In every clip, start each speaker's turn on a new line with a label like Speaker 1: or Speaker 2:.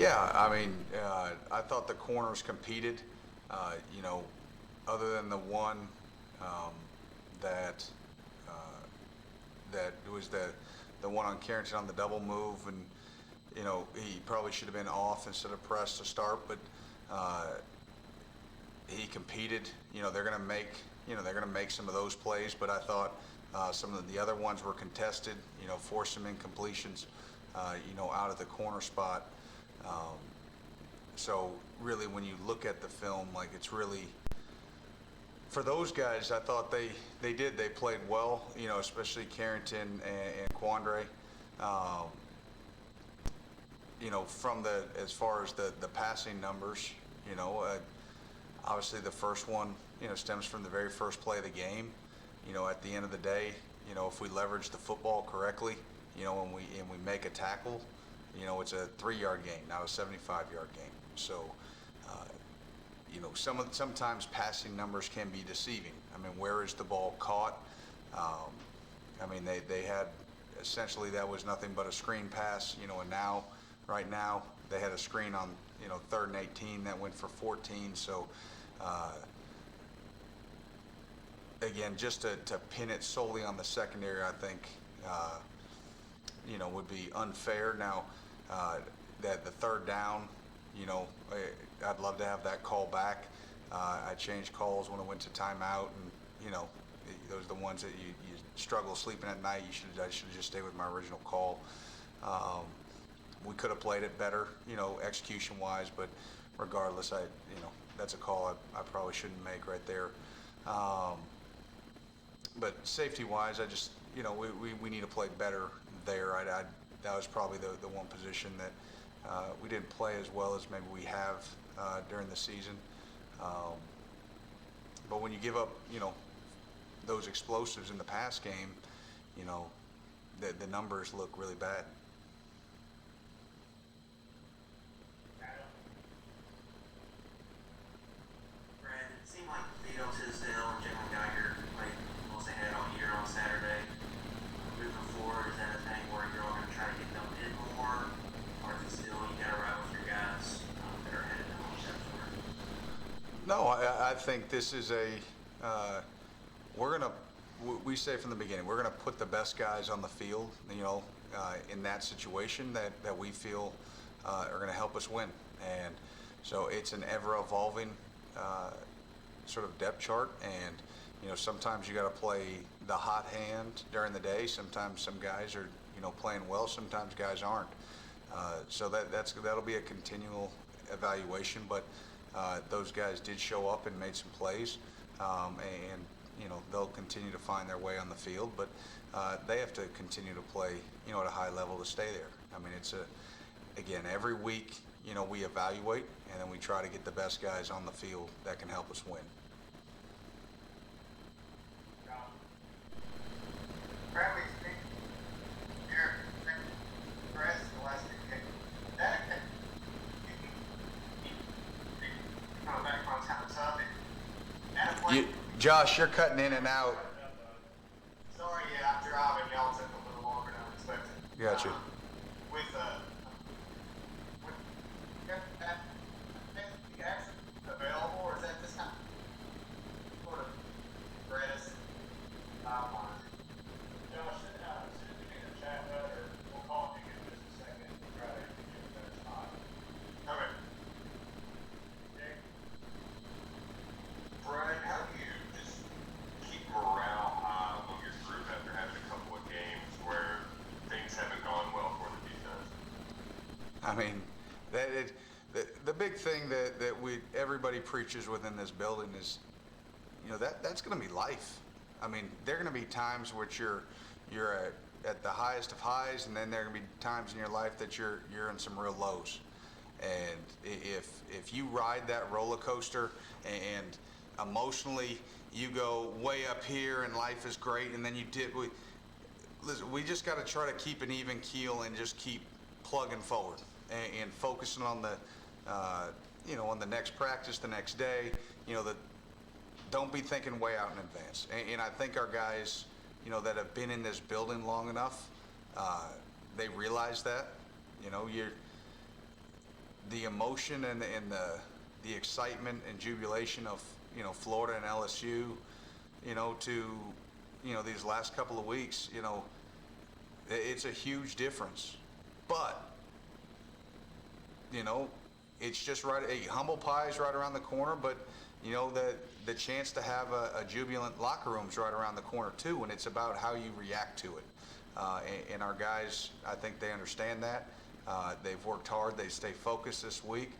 Speaker 1: Yeah, I mean, I thought the corners competed. You know, other than the one um, that uh, that was the one on Carrington on the double move, and he probably should have been off instead of pressed to start, but uh, he competed. They're gonna make some of those plays, but I thought some of the other ones were contested. Forced some incompletions. Out of the corner spot. Um, so really, when you look at the film, like it's really for those guys. I thought they played well. Especially Carrington and Quandre. Um, from the as far as the passing numbers, obviously the first one, stems from the very first play of the game. At the end of the day, if we leverage the football correctly, and we make a tackle, it's a 3-yard gain, not a 75-yard gain. So, sometimes passing numbers can be deceiving. I mean, where is the ball caught? I mean, they had essentially that was nothing but a screen pass, and right now, they had a screen on, 3rd and 18 that went for 14. So, again, just to pin it solely on the secondary, I think, would be unfair. Now, that the 3rd down, I'd love to have that call back. I changed calls when I went to timeout, and, those are the ones that you struggle sleeping at night. I should have just stayed with my original call. We could have played it better, execution-wise, but regardless, that's a call I probably shouldn't make right there. But safety-wise, I just, we need to play better there. That was probably the one position that we didn't play as well as maybe we have during the season. But when you give up, those explosives in the pass game, the numbers look really bad.
Speaker 2: Brad, it seemed like Vito Tisdale and Jalen Geiger played most ahead all year on Saturday. Moving forward, is that a thing where you're all going to try to get them in more, or is it still you got to ride with your guys that are headed to home September?
Speaker 1: No, I think this is we're gonna, we say from the beginning, we're gonna put the best guys on the field, in that situation that we feel are gonna help us win. And so it's an ever evolving sort of depth chart. And, sometimes you gotta play the hot hand during the day. Sometimes some guys are, playing well, sometimes guys aren't. So that'll be a continual evaluation, but those guys did show up and made some plays, and they'll continue to find their way on the field, but they have to continue to play, at a high level to stay there. I mean, again, every week, we evaluate, and then we try to get the best guys on the field that can help us win.
Speaker 3: Bradley, here, Chris, the last game. That coming back on time Sunday. At a point,
Speaker 1: Josh, you're cutting in and out.
Speaker 3: sorry, yeah, I'm driving. Y'all took a little longer than I expected.
Speaker 1: Gotcha.
Speaker 3: With that Jackson available, or is that just kind of sort of Chris? Josh, send me in the chat or we'll call you in just a second and try to get you a better spot. Okay. Okay.
Speaker 4: Brian, how do you just keep morale high among your group after having a couple of games where things haven't gone well for the defense?
Speaker 1: I mean, the big thing that everybody preaches within this building is, that's going to be life. I mean, there are going to be times which you're at the highest of highs, and then there are going to be times in your life that you're in some real lows. And if you ride that roller coaster and emotionally you go way up here and life is great, and then we just got to try to keep an even keel and just keep plugging forward and focusing on the on the next practice, the next day. Don't be thinking way out in advance. And I think our guys, that have been in this building long enough, they realize that. the emotion and the excitement and jubilation of, Florida and LSU, to, these last couple of weeks, it's a huge difference. But, you know, it's just right. A humble pie is right around the corner, but the chance to have a jubilant locker room is right around the corner too, and it's about how you react to it. And our guys, I think they understand that. They've worked hard. They stay focused this week,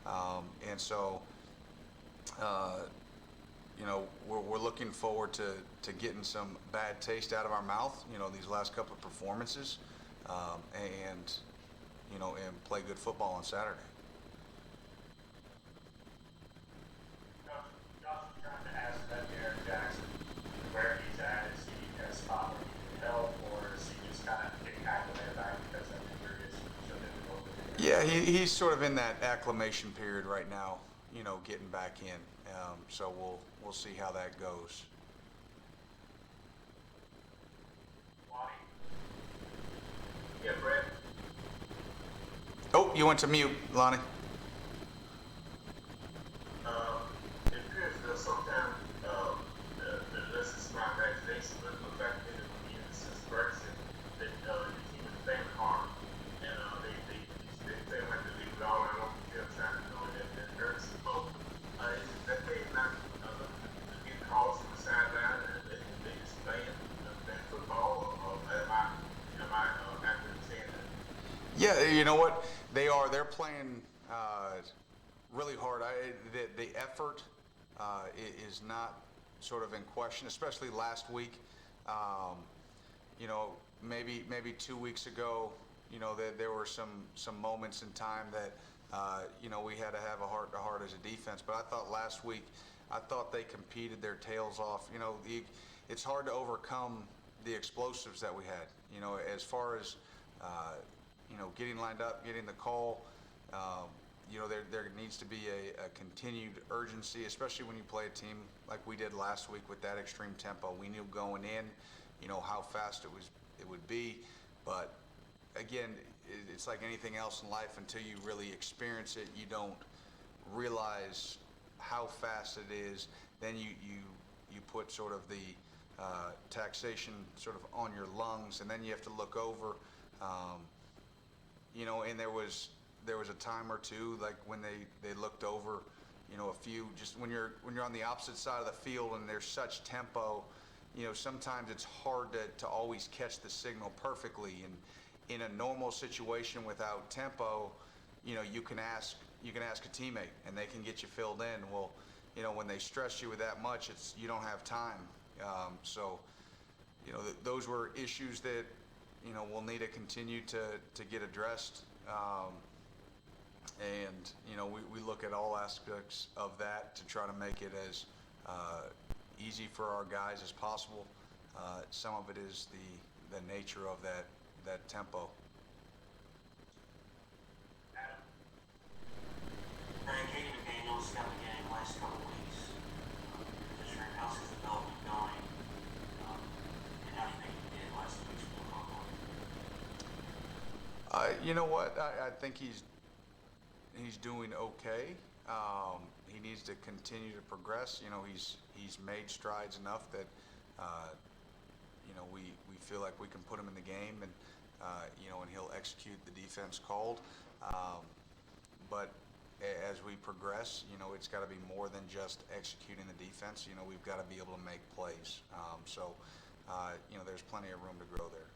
Speaker 1: and so we're looking forward to getting some bad taste out of our mouth. These last couple of performances, and play good football on Saturday.
Speaker 3: Josh was trying to ask about Aaron Jackson, where he's at. Is he at a spot where he can help, or is he just kind of getting acclimated back because that injury is so difficult?
Speaker 1: Yeah, he's sort of in that acclimation period right now. Getting back in. So we'll see how that goes.
Speaker 3: Lonnie?
Speaker 4: Yeah, Brett.
Speaker 1: Oh, you went to mute, Lonnie.
Speaker 4: It appears that sometimes this is my imagination, but the fact that when he since Ferguson, that the team is playing hard, and they have to leave it all in open field trying to that hurts the boat. That they not get calls from the sideline and they just playing football, or am I accurate in saying that?
Speaker 1: Yeah, you know what? They're playing really hard. The effort is not sort of in question, especially last week. Maybe 2 weeks ago, there were some moments in time that we had to have a heart as a defense. But I thought last week, they competed their tails off. It's hard to overcome the explosives that we had. As far as getting lined up, getting the call. There needs to be a continued urgency, especially when you play a team like we did last week with that extreme tempo. We knew going in, how fast it would be, but again, it's like anything else in life. Until you really experience it, you don't realize how fast it is. Then you put sort of the taxation sort of on your lungs, and then you have to look over. And there was a time or two, like when they looked over, a few, just when you're on the opposite side of the field and there's such tempo, sometimes it's hard to always catch the signal perfectly. And in a normal situation without tempo, you can ask a teammate and they can get you filled in. Well, when they stress you with that much, you don't have time. Those were issues that we'll need to continue to get addressed. We look at all aspects of that to try to make it as easy for our guys as possible. Some of it is the nature of that tempo.
Speaker 3: Adam?
Speaker 2: Brad, Katie McDaniel's got the game last couple weeks. Just how's his development going? And how do you think he did last week's football?
Speaker 1: You know what? I think he's doing okay. He needs to continue to progress. He's made strides enough that we feel like we can put him in the game, and and he'll execute the defense called. But as we progress, it's got to be more than just executing the defense. We've got to be able to make plays. There's plenty of room to grow there.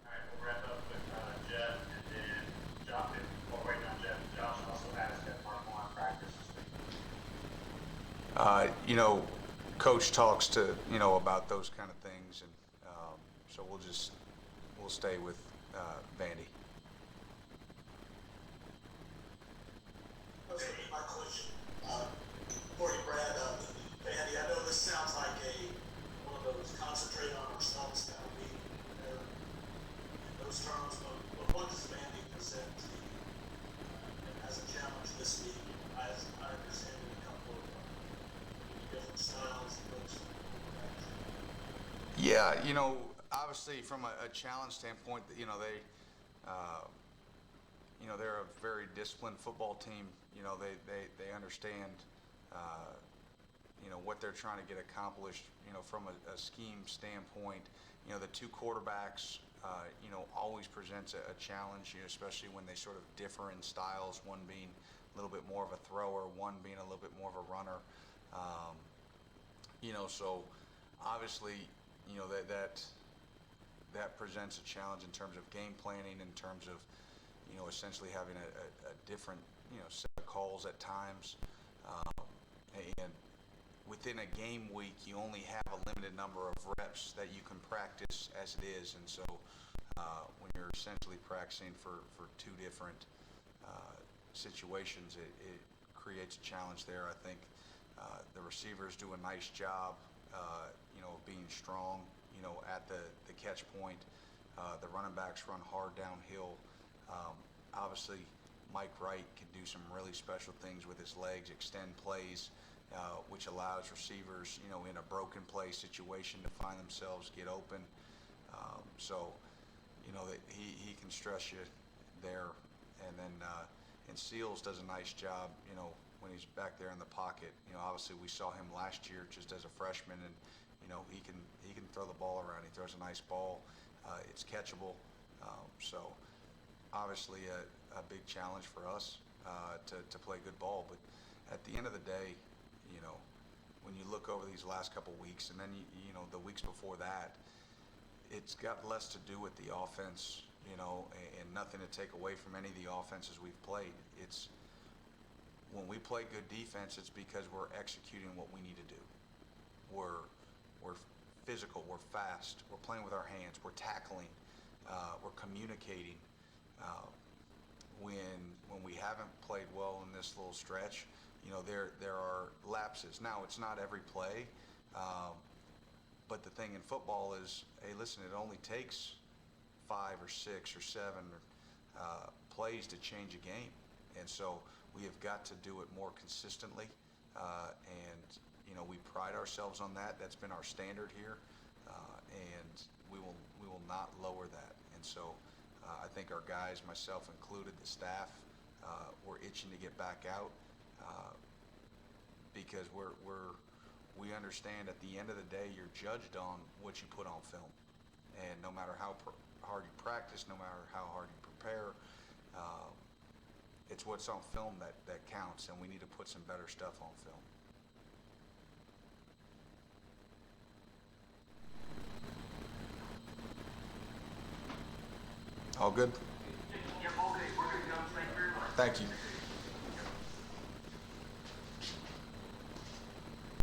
Speaker 3: All right, we'll wrap up with Jeff, and then Josh. While waiting on Jeff, Josh also asked if Mark won practice this week.
Speaker 1: Coach talks to about those kind of things, and so we'll stay with Vandy.
Speaker 5: Okay, my question for you, Brad. Vandy, I know this sounds like one of those concentrate on ourselves kind of week in those terms, but what does Vandy present to you as a challenge this week? As I understand it, a couple of different styles and looks.
Speaker 1: Yeah, obviously from a challenge standpoint, they they're a very disciplined football team. They understand, what they're trying to get accomplished, from a scheme standpoint. The two quarterbacks, always presents a challenge, especially when they sort of differ in styles, one being a little bit more of a thrower, one being a little bit more of a runner. So obviously, that presents a challenge in terms of game planning, in terms of, essentially having a different, set of calls at times. And within a game week, you only have a limited number of reps that you can practice as it is. And so when you're essentially practicing for two different situations, it creates a challenge there. I think the receivers do a nice job, of being strong, at the catch point. The running backs run hard downhill. Obviously, Mike Wright can do some really special things with his legs, extend plays, which allows receivers, in a broken play situation to find themselves, get open. So, that he can stress you there. And then, and Seals does a nice job, when he's back there in the pocket. Obviously we saw him last year just as a freshman, and, he can throw the ball around. He throws a nice ball. It's catchable. So obviously a big challenge for us, to play good ball. But at the end of the day, when you look over these last couple weeks, and then the weeks before that, it's got less to do with the offense, and nothing to take away from any of the offenses we've played. It's when we play good defense, it's because we're executing what we need to do. We're physical, we're fast, we're playing with our hands, we're tackling, we're communicating. When we haven't played well in this little stretch, there are lapses. Now, it's not every play, but the thing in football is, hey, listen, it only takes 5 or 6 or 7 plays to change a game. And so we have got to do it more consistently, and we pride ourselves on that. That's been our standard here, and we will not lower that. And so I think our guys, myself included, the staff, we're itching to get back out, because we understand at the end of the day, you're judged on what you put on film. And no matter how hard you practice, no matter how hard you prepare, it's what's on film that counts, and we need to put some better stuff on film. All good?
Speaker 2: Yeah, all good. We're good, Coach. Thank you very much.
Speaker 1: Thank you.